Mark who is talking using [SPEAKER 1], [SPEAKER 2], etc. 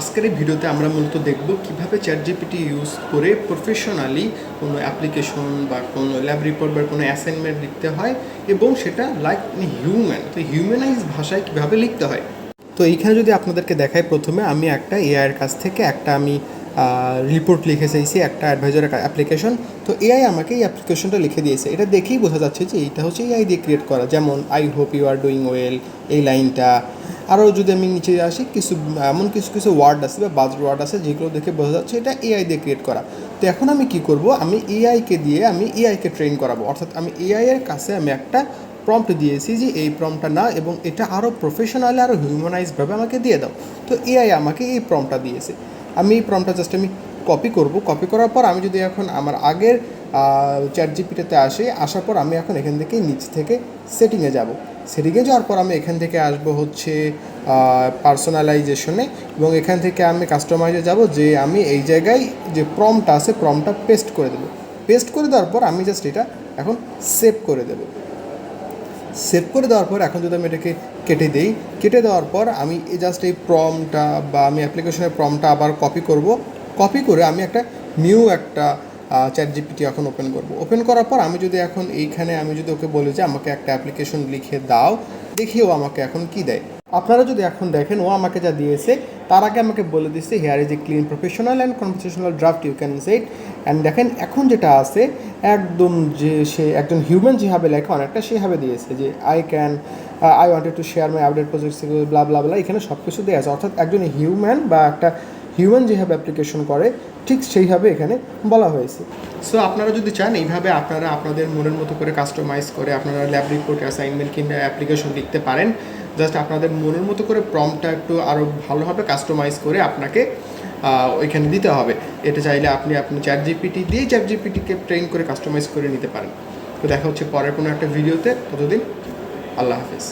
[SPEAKER 1] আজকের এই ভিডিওতে আমরা মূলত দেখব কিভাবে চ্যাটজিপিটি ইউজ করে প্রফেশনালি কোনো অ্যাপ্লিকেশন বা কোনো ল্যাব রিপোর্ট বা কোনো অ্যাসাইনমেন্ট লিখতে হয় এবং সেটা লাইক হিউম্যান, তো হিউম্যানাইজ ভাষায় কীভাবে লিখতে হয়। তো এইখানে যদি আপনাদেরকে দেখাই, প্রথমে আমি একটা এআইয়ের কাছ থেকে আমি রিপোর্ট লিখে চাইছি, একটা অ্যাডভাইজার অ্যাপ্লিকেশন। তো এআই আমাকে এই অ্যাপ্লিকেশনটা লিখে দিয়েছে। এটা দেখেই বোঝা যাচ্ছে যে এইটা হচ্ছে এআই দিয়ে ক্রিয়েট করা। যেমন I hope you are doing well, এই লাইনটা। আরও যদি আমি নিচে আসি, এমন কিছু ওয়ার্ড আছে বা বাজ ওয়ার্ড আছে যেগুলো দেখে বোঝা যাচ্ছে এটা এআই দিয়ে ক্রিয়েট করা। তো এখন আমি কি করব, আমি এআইকে ট্রেন করাবো। অর্থাৎ আমি এআইয়ের কাছে আমি একটা প্রম্পট দিয়েছি যে এই প্রম্পটটা না, এবং এটা আরও প্রফেশনালি আরও হিউম্যানাইজভাবে আমাকে দিয়ে দাও। তো এআই আমাকে এই প্রম্পটটা দিয়েছে। আমি এই প্রম্পটটা জাস্ট আমি কপি করব। কপি করার পর আমি যদি এখন আমার আগের চ্যাটজিপিটিতে আসার পর আমি এখন এখান থেকে নিচ থেকে সেটিংয়ে যাব। সেটিংয়ে যাওয়ার পর আমি এখান থেকে আসবো হচ্ছে পার্সোনালাইজেশনে, এবং এখান থেকে আমি কাস্টমাইজে যাব, যে আমি এই জায়গায় যে প্রম্পটটা আছে প্রম্পটটা পেস্ট করে দেবো। পেস্ট করে দেওয়ার পর আমি জাস্ট এটা এখন সেভ করে দেবো। সেভ করে দেওয়ার পর এখন যদি আমি এটাকে কেটে দেওয়ার পর আমি জাস্ট এই প্রম্পটটা বা আমি অ্যাপ্লিকেশনের প্রম্পটটা আবার কপি করব। কপি করে আমি একটা নিউ চ্যাটজিপিটি এখন ওপেন করার পর আমি যদি এখন এইখানে আমি যদি ওকে বলি যে আমাকে একটা অ্যাপ্লিকেশন লিখে দাও, দেখি ও আমাকে এখন কি দেয়। আপনারা যদি এখন দেখেন, ও আমাকে যা দিয়েছে তার আগে আমাকে বলে দিচ্ছে here is a clean professional and conversational draft you can set. And দেখেন এখন যেটা আছে একদম যে সে একজন হিউম্যান যেভাবে লেখা অনেকটা সেভাবে দিয়েছে, যে I wanted to share my update project blah blah blah. এখানে সব কিছু দেওয়া আছে। অর্থাৎ একজন হিউম্যান বা একটা হিউম্যান যেভাবে অ্যাপ্লিকেশন করে ঠিক সেইভাবে এখানে বলা হয়েছে। সো আপনারা যদি চান এইভাবে আপনারা আপনাদের মনের মতো করে কাস্টমাইজ করে আপনারা ল্যাব রিপোর্ট, অ্যাসাইনমেন্ট কিংবা অ্যাপ্লিকেশন লিখতে পারেন। জাস্ট আপনাদের মনের মতো করে প্রম্পটটা একটু আরও ভালোভাবে কাস্টমাইজ করে আপনাকে ওইখানে দিতে হবে। এটা চাইলে আপনি চ্যাটজিপিটিকে ট্রেন করে কাস্টমাইজ করে নিতে পারেন। তো দেখা হচ্ছে পরের কোনো একটা ভিডিওতে। ততদিন আল্লাহ হাফেজ।